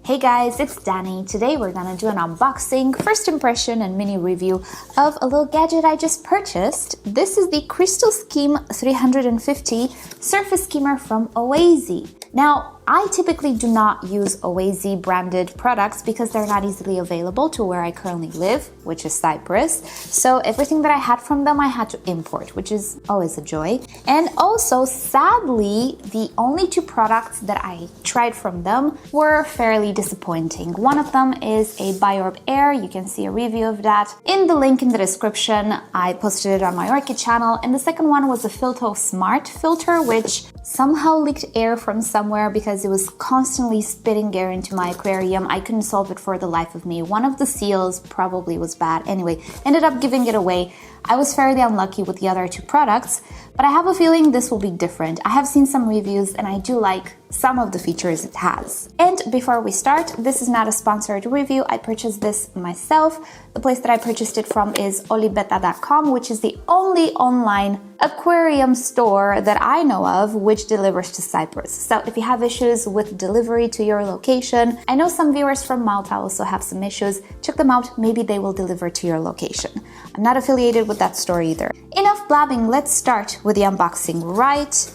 Hey guys, it's Danny. Today we're gonna do an unboxing, first impression and mini review of a little gadget I just purchased. This is the CrystalSkim 350 surface skimmer from Oase. Now, I typically do not use Oase branded products because they're not easily available to where I currently live, which is Cyprus. So everything that I had from them I had to import, which is always a joy. And also, sadly, the only two products that I tried from them were fairly disappointing. One of them is a Biorb Air. You can see a review of that in the link in the description. I posted it on my Orchid channel. And the second one was a Filto Smart filter, which somehow leaked air from somewhere because it was constantly spitting air into my aquarium. I couldn't solve it for the life of me. One of the seals probably was bad. Anyway, ended up giving it away. I was fairly unlucky with the other two products, but I have a feeling this will be different. I have seen some reviews and I do like some of the features it has. And before we start, this is not a sponsored review. I purchased this myself. The place that I purchased it from is olibeta.com, which is the only online aquarium store that I know of which delivers to Cyprus. So if you have issues with delivery to your location, I know some viewers from Malta also have some issues. Check them out, maybe they will deliver to your location. I'm not affiliated with that store either. Enough blabbing, let's start with the unboxing, right?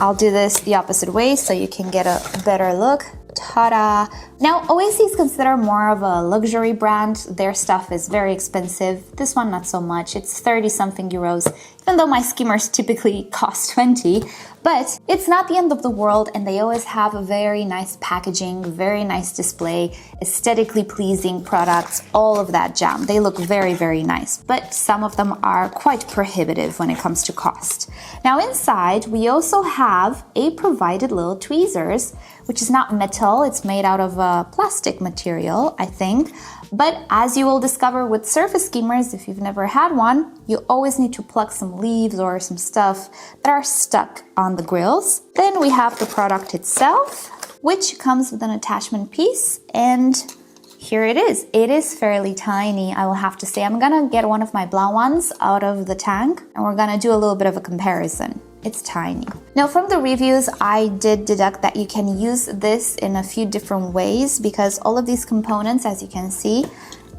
I'll do this the opposite way so you can get a better look. Ta-da! Now, Oase is considered more of a luxury brand. Their stuff is very expensive. This one, not so much. It's 30-something euros, even though my skimmers typically cost 20. But it's not the end of the world, and they always have a very nice packaging, very nice display, aesthetically pleasing products, all of that jam. They look very, very nice, but some of them are quite prohibitive when it comes to cost. Now, inside, we also have a provided little tweezers, which is not metal. It's made out of a plastic material, I think. But as you will discover with surface skimmers, if you've never had one, you always need to pluck some leaves or some stuff that are stuck on the grills. Then we have the product itself, which comes with an attachment piece, and here it is. It is fairly tiny, I will have to say. I'm gonna get one of my brown ones out of the tank, and we're gonna do a little bit of a comparison. It's tiny. Now, from the reviews, I did deduct that you can use this in a few different ways because all of these components, as you can see,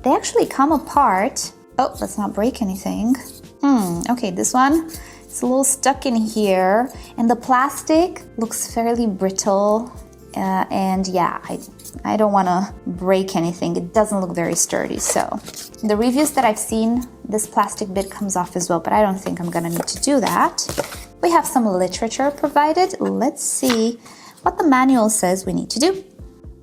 they actually come apart. Oh, let's not break anything. Okay, this one, it's a little stuck in here, and the plastic looks fairly brittle. And yeah, I don't want to break anything. It doesn't look very sturdy. So the reviews that I've seen, this plastic bit comes off as well, but I don't think I'm gonna need to do that. We have some literature provided. Let's see what the manual says we need to do.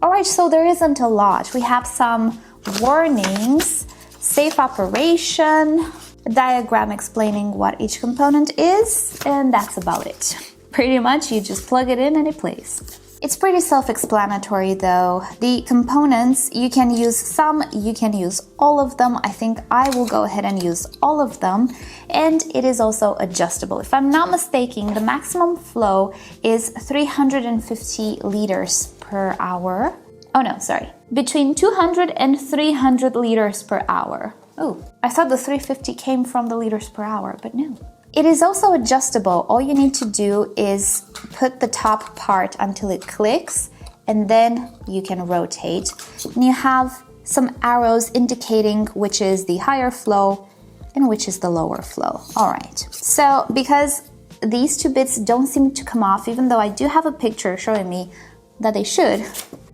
All right, so there isn't a lot. We have some warnings, safe operation, a diagram explaining what each component is, and that's about it. Pretty much, you just plug it in and it plays. It's pretty self-explanatory though. The components, you can use some, you can use all of them. I think I will go ahead and use all of them. And it is also adjustable. If I'm not mistaken, the maximum flow is 350 liters per hour. Oh no, sorry. Between 200 and 300 liters per hour. Oh, I thought the 350 came from the liters per hour, but no. It is also adjustable. All you need to do is put the top part until it clicks, and then you can rotate. And you have some arrows indicating which is the higher flow and which is the lower flow. All right. So because these two bits don't seem to come off, even though I do have a picture showing me that they should,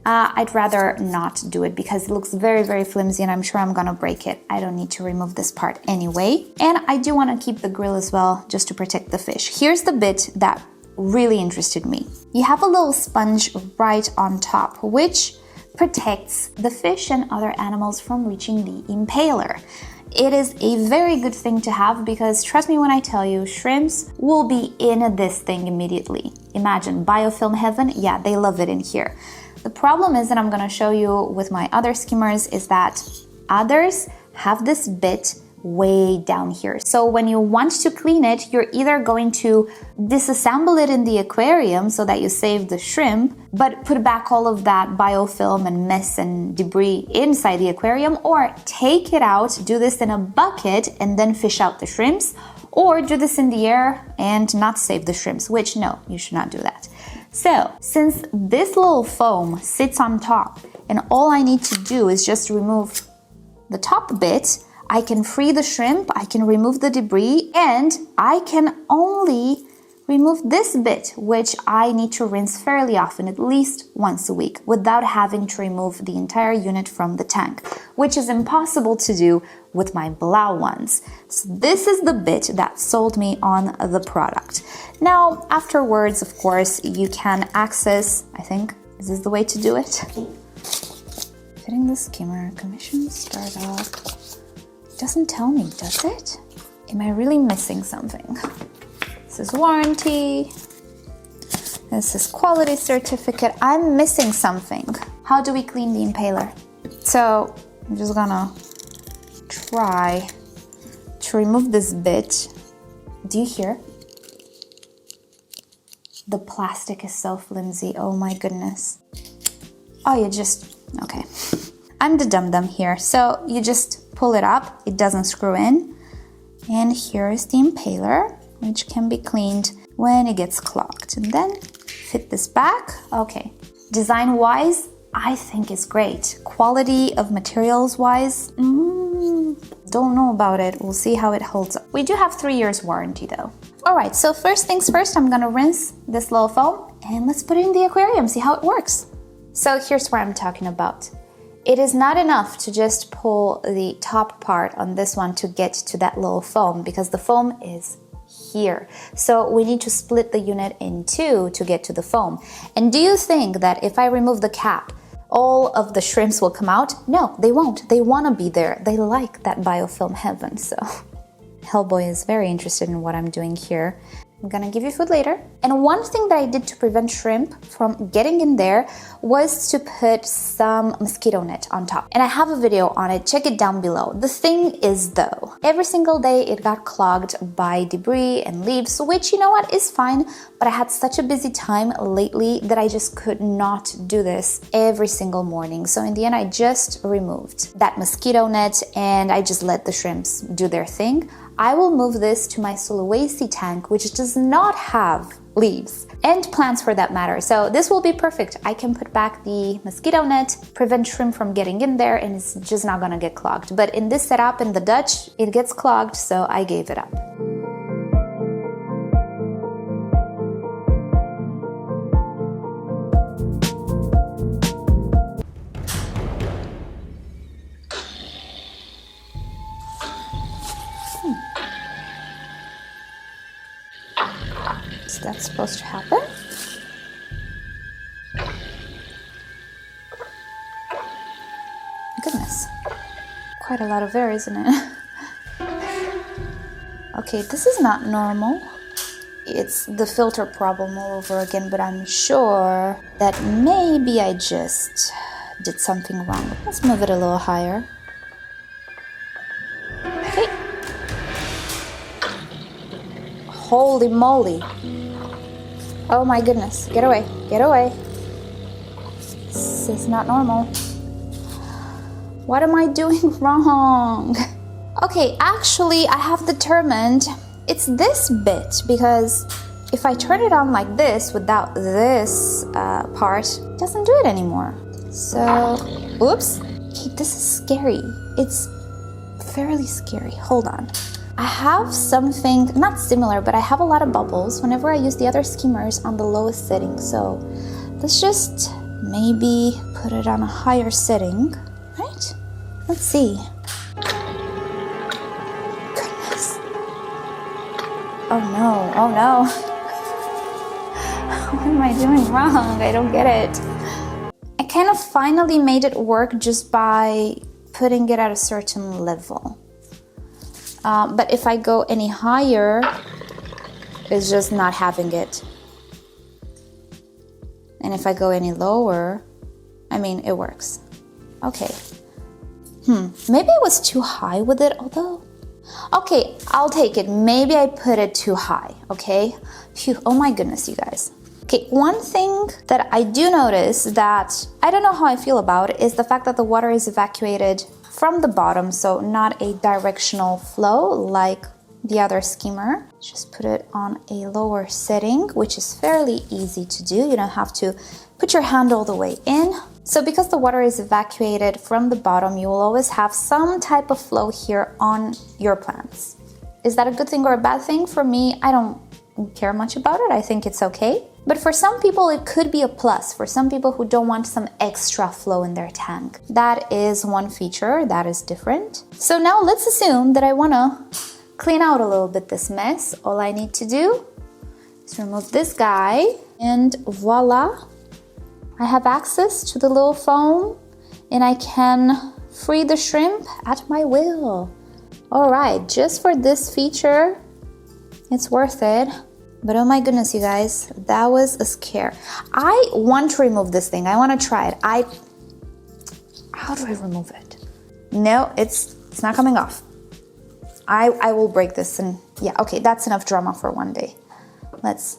I'd rather not do it because it looks very, very flimsy and I'm sure I'm gonna break it. I don't need to remove this part anyway. And I do wanna keep the grill as well, just to protect the fish. Here's the bit that really interested me. You have a little sponge right on top, which protects the fish and other animals from reaching the impaler. It is a very good thing to have because trust me when I tell you, shrimps will be in this thing immediately. Imagine biofilm heaven, yeah, they love it in here. The problem is that I'm gonna show you with my other skimmers is that others have this bit way down here. So when you want to clean it, you're either going to disassemble it in the aquarium so that you save the shrimp, but put back all of that biofilm and mess and debris inside the aquarium, or take it out, do this in a bucket and then fish out the shrimps, or do this in the air and not save the shrimps, which no, you should not do that. So, since this little foam sits on top and all I need to do is just remove the top bit, I can free the shrimp, I can remove the debris, and I can only remove this bit, which I need to rinse fairly often, at least once a week, without having to remove the entire unit from the tank, which is impossible to do with my Blau ones. So this is the bit that sold me on the product. Now, afterwards, of course, you can access, I think, is this the way to do it? Fitting the skimmer, commission startup. It doesn't tell me, does it? Am I really missing something? This is warranty. This is quality certificate. I'm missing something. How do we clean the impaler? So I'm just gonna try to remove this bit. Do you hear? The plastic is so flimsy. Oh my goodness. Oh, you just, okay. I'm the dum-dum here. So you just pull it up. It doesn't screw in. And here is the impaler, which can be cleaned when it gets clogged. And then fit this back. Okay. Design-wise, I think is great. Quality of materials-wise, don't know about it. We'll see how it holds up. We do have 3 years warranty though. All right, so first things first, I'm gonna rinse this little foam and let's put it in the aquarium, see how it works. So here's what I'm talking about. It is not enough to just pull the top part on this one to get to that little foam because the foam is here. So we need to split the unit in two to get to the foam. And do you think that if I remove the cap, all of the shrimps will come out? No, they won't. They want to be there. They like that biofilm heaven. So Hellboy is very interested in what I'm doing here. I'm gonna give you food later. And one thing that I did to prevent shrimp from getting in there was to put some mosquito net on top. And I have a video on it, check it down below. The thing is though, every single day it got clogged by debris and leaves, which you know what, is fine, but I had such a busy time lately that I just could not do this every single morning. So in the end, I just removed that mosquito net and I just let the shrimps do their thing. I will move this to my Oase tank, which does not have leaves and plants for that matter. So this will be perfect. I can put back the mosquito net, prevent shrimp from getting in there, and it's just not gonna get clogged. But in this setup in the Dutch, it gets clogged, so I gave it up. Is that supposed to happen? Goodness, quite a lot of air, isn't it? Okay, this is not normal. It's the filter problem all over again, but I'm sure that maybe I just did something wrong. Let's move it a little higher. Okay. Holy moly. Oh my goodness, get away, get away. This is not normal. What am I doing wrong? Okay, actually I have determined it's this bit, because if I turn it on like this without this part, it doesn't do it anymore. So, oops. Okay, this is scary. It's fairly scary. Hold on. I have something, not similar, but I have a lot of bubbles whenever I use the other skimmers on the lowest setting. So let's just maybe put it on a higher setting, right? Let's see. Goodness. Oh no, oh no. What am I doing wrong? I don't get it. I kind of finally made it work just by putting it at a certain level. But if I go any higher, it's just not having it. And if I go any lower, I mean, it works. Okay. Maybe I was too high with it, although... Okay, I'll take it. Maybe I put it too high, okay? Phew, oh my goodness, you guys. Okay, one thing that I do notice that I don't know how I feel about is the fact that the water is evacuated from the bottom, so not a directional flow like the other skimmer. Just put it on a lower setting, which is fairly easy to do. You don't have to put your hand all the way in. So because the water is evacuated from the bottom, you will always have some type of flow here on your plants. Is that a good thing or a bad thing? For me, I don't care much about it. I think it's okay. But for some people, it could be a plus. For some people who don't want some extra flow in their tank. That is one feature that is different. So now let's assume that I want to clean out a little bit this mess. All I need to do is remove this guy and voila. I have access to the little foam and I can free the shrimp at my will. All right, just for this feature, it's worth it. But oh my goodness, you guys, that was a scare. I want to remove this thing. I want to try it. How do I remove it? No, it's not coming off. I will break this and yeah, okay, that's enough drama for one day. Let's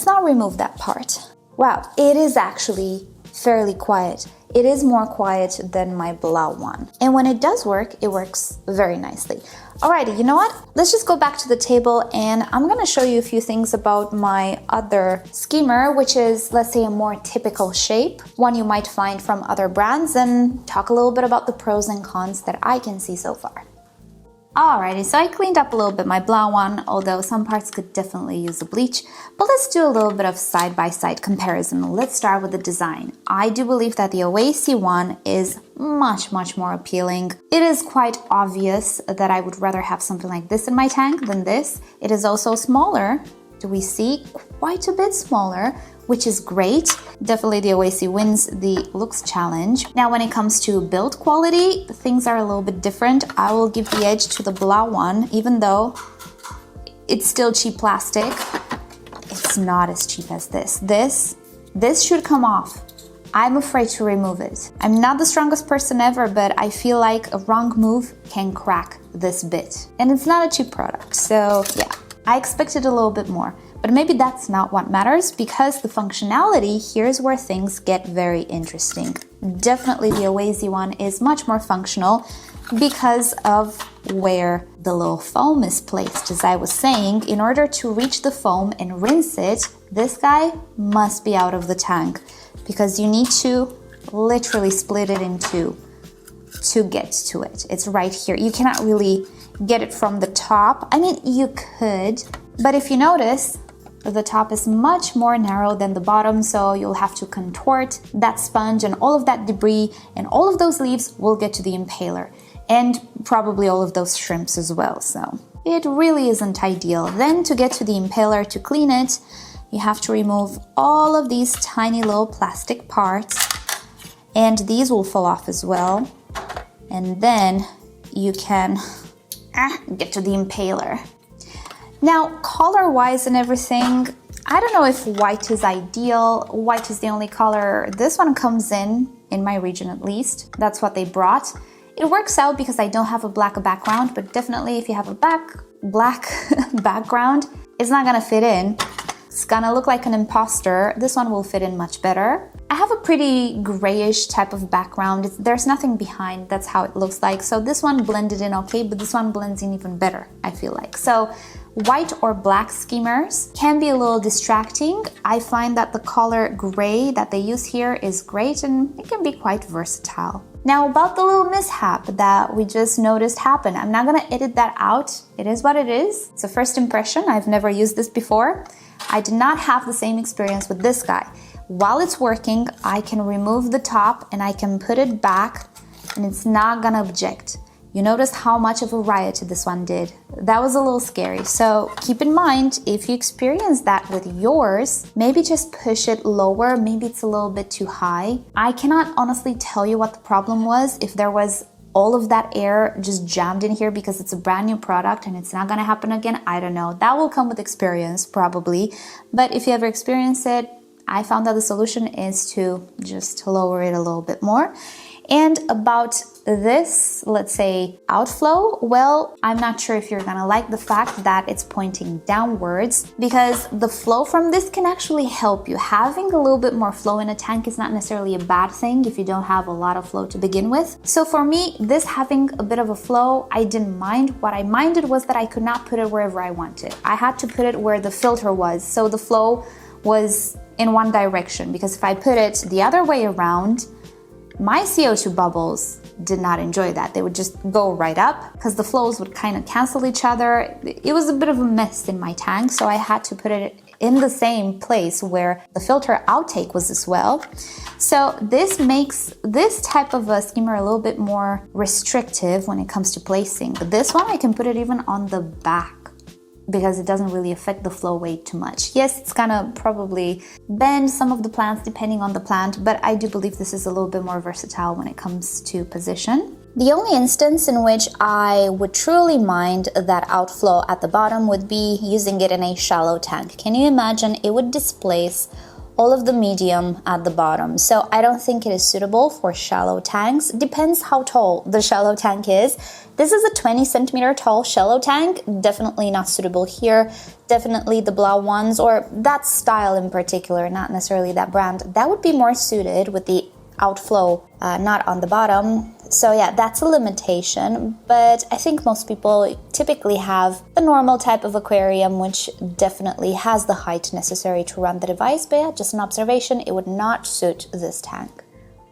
not remove that part. Wow, it is actually fairly quiet. It is more quiet than my Blau one. And when it does work, it works very nicely. Alrighty, you know what? Let's just go back to the table and I'm gonna show you a few things about my other skimmer, which is, let's say, a more typical shape, one you might find from other brands, and talk a little bit about the pros and cons that I can see so far. Alrighty, so I cleaned up a little bit my Blau one, although some parts could definitely use a bleach. But let's do a little bit of side-by-side comparison. Let's start with the design. I do believe that the Oase one is much more appealing. It is quite obvious that I would rather have something like this in my tank than this. It is also smaller. Do we see? Quite a bit smaller, which is great. Definitely the Oase wins the looks challenge. Now, when it comes to build quality, things are a little bit different. I will give the edge to the Blau one, even though it's still cheap plastic. It's not as cheap as this. This should come off. I'm afraid to remove it. I'm not the strongest person ever, but I feel like a wrong move can crack this bit. And it's not a cheap product, so yeah. I expected a little bit more, but maybe that's not what matters, because the functionality, here's where things get very interesting. Definitely the Oase one is much more functional because of where the little foam is placed. As I was saying, in order to reach the foam and rinse it, this guy must be out of the tank because you need to literally split it in two to get to it. It's right here. You cannot really get it from the top. I mean, you could, but if you notice, the top is much more narrow than the bottom, so you'll have to contort that sponge, and all of that debris and all of those leaves will get to the impaler, and probably all of those shrimps as well, so it really isn't ideal. Then to get to the impaler to clean it, you have to remove all of these tiny little plastic parts, and these will fall off as well, and then you can get to the impaler. Now, color-wise and everything, I don't know if white is ideal. White is the only color this one comes in my region at least. That's what they brought. It works out because I don't have a black background, but definitely if you have a black background, it's not gonna fit in. It's gonna look like an imposter. This one will fit in much better. I have a pretty grayish type of background. There's nothing behind, that's how it looks like. So this one blended in okay, but this one blends in even better, I feel like. So white or black skimmers can be a little distracting. I find that the color gray that they use here is great and it can be quite versatile. Now about the little mishap that we just noticed happen, I'm not gonna edit that out. It is what it is. It's a first impression. I've never used this before. I did not have the same experience with this guy. While it's working, I can remove the top and I can put it back and it's not gonna object. You noticed how much of a riot this one did. That was a little scary. So keep in mind, if you experience that with yours, maybe just push it lower. Maybe it's a little bit too high. I cannot honestly tell you what the problem was. If there was all of that air just jammed in here because it's a brand new product and it's not gonna happen again, I don't know. That will come with experience probably. But if you ever experience it, I found that the solution is to just lower it a little bit more. And about this, let's say, outflow, well, I'm not sure if you're gonna like the fact that it's pointing downwards, because the flow from this can actually help you. Having a little bit more flow in a tank is not necessarily a bad thing if you don't have a lot of flow to begin with. So for me, this having a bit of a flow, I didn't mind. What I minded was that I could not put it wherever I wanted. I had to put it where the filter was, so the flow was in one direction, because if I put it the other way around, my CO2 bubbles did not enjoy that. They would just go right up because the flows would kind of cancel each other. It was a bit of a mess in my tank, so I had to put it in the same place where the filter outtake was as well. So this makes this type of a skimmer a little bit more restrictive when it comes to placing. But this one, I can put it even on the back, because it doesn't really affect the flow weight too much. Yes, it's gonna probably bend some of the plants depending on the plant, but I do believe this is a little bit more versatile when it comes to position. The only instance in which I would truly mind that outflow at the bottom would be using it in a shallow tank. Can you imagine? It would displace all of the medium at the bottom. So I don't think it is suitable for shallow tanks. Depends how tall the shallow tank is. This is a 20 centimeter tall shallow tank. Definitely not suitable here. Definitely the Blau ones, or that style in particular, not necessarily that brand, that would be more suited with the outflow not on the bottom. So yeah, that's a limitation, but I think most people typically have the normal type of aquarium, which definitely has the height necessary to run the device. But yeah, just an observation, it would not suit this tank.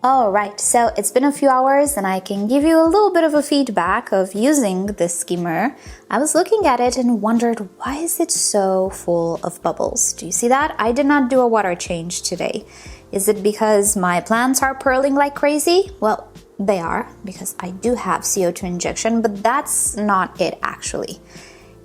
All right, so it's been a few hours and I can give you a little bit of a feedback of using this skimmer. I was looking at it and wondered, why is it so full of bubbles? Do you see that? I did not do a water change today. Is it because my plants are purling like crazy? Well, they are, because I do have CO2 injection, but that's not it actually.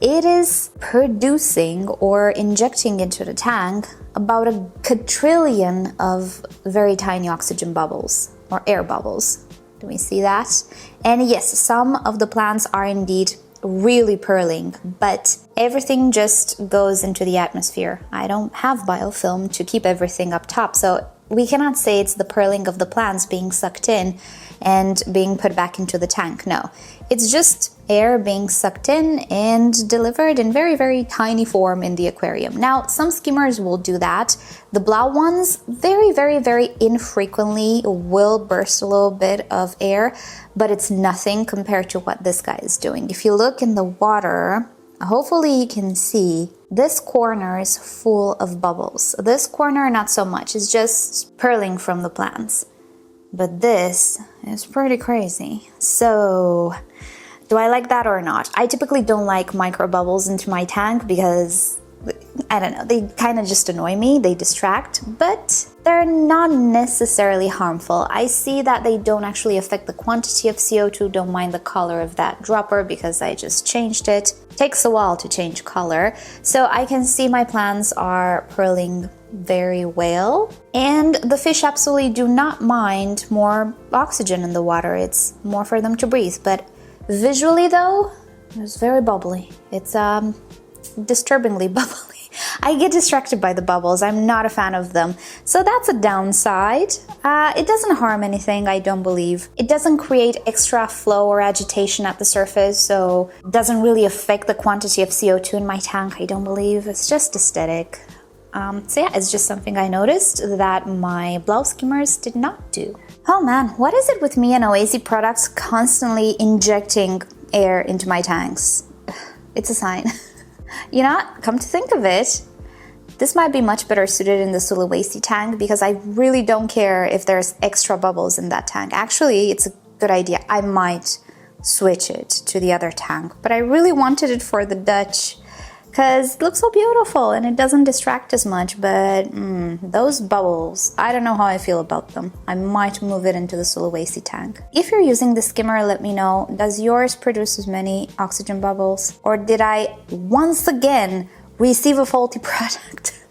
It is producing or injecting into the tank about a quadrillion of very tiny oxygen bubbles or air bubbles. Do we see that? And yes, some of the plants are indeed really purling, but everything just goes into the atmosphere. I don't have biofilm to keep everything up top, so we cannot say it's the purling of the plants being sucked in and being put back into the tank. No, it's just air being sucked in and delivered in very, very tiny form in the aquarium. Now, some skimmers will do that. The Blau ones, very, very, very infrequently will burst a little bit of air, but it's nothing compared to what this guy is doing. If you look in the water, hopefully you can see this corner is full of bubbles. This corner, not so much. It's just purling from the plants. But this is pretty crazy. So, do I like that or not? I typically don't like micro bubbles into my tank because, I don't know, they kind of just annoy me, they distract, but they're not necessarily harmful. I see that they don't actually affect the quantity of CO2, don't mind the color of that dropper because I just changed it. Takes a while to change color. So I can see my plants are purling very well, and the fish absolutely do not mind more oxygen in the water. It's more for them to breathe, but visually though, it's very bubbly. It's disturbingly bubbly. I get distracted by the bubbles. I'm not a fan of them. So that's a downside. It doesn't harm anything, I don't believe. It doesn't create extra flow or agitation at the surface, so it doesn't really affect the quantity of CO2 in my tank, I don't believe. It's just aesthetic. So yeah, it's just something I noticed that my Blau skimmers did not do. Oh man, what is it with me and Oase products constantly injecting air into my tanks? It's a sign. You know, come to think of it, this might be much better suited in the Sulawesi tank because I really don't care if there's extra bubbles in that tank. Actually, it's a good idea. I might switch it to the other tank, but I really wanted it for the Dutch because it looks so beautiful and it doesn't distract as much, but those bubbles, I don't know how I feel about them. I might move it into the Sulawesi tank. If you're using the skimmer, let me know, does yours produce as many oxygen bubbles? Or did I once again receive a faulty product?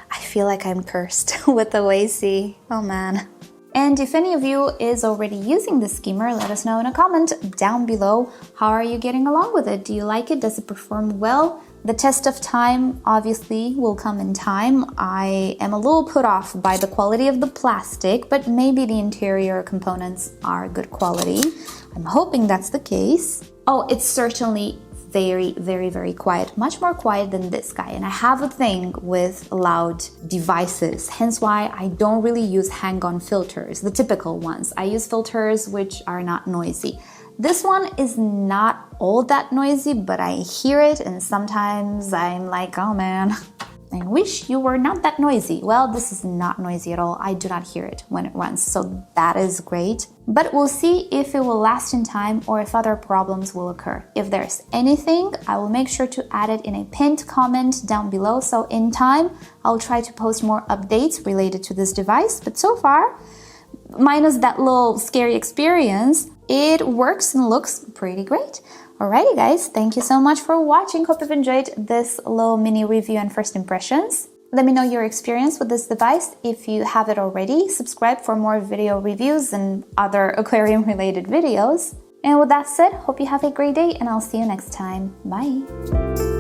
I feel like I'm cursed with Oase. Oh man. And if any of you is already using the skimmer, let us know in a comment down below. How are you getting along with it? Do you like it? Does it perform well? The test of time obviously will come in time. I am a little put off by the quality of the plastic, but maybe the interior components are good quality. I'm hoping that's the case. Oh, it's certainly very, very, very quiet, much more quiet than this guy. And I have a thing with loud devices, hence why I don't really use hang-on filters, the typical ones. I use filters which are not noisy. This one is not all that noisy, but I hear it and sometimes I'm like, oh man, I wish you were not that noisy. Well, this is not noisy at all. I do not hear it when it runs, so that is great. But we'll see if it will last in time or if other problems will occur. If there's anything, I will make sure to add it in a pinned comment down below, so in time, I'll try to post more updates related to this device. But so far, minus that little scary experience, it works and looks pretty great. Alrighty guys, thank you so much for watching. Hope you've enjoyed this little mini review and first impressions. Let me know your experience with this device if you have it already. Subscribe for more video reviews and other aquarium related videos. And with that said, hope you have a great day and I'll see you next time. Bye!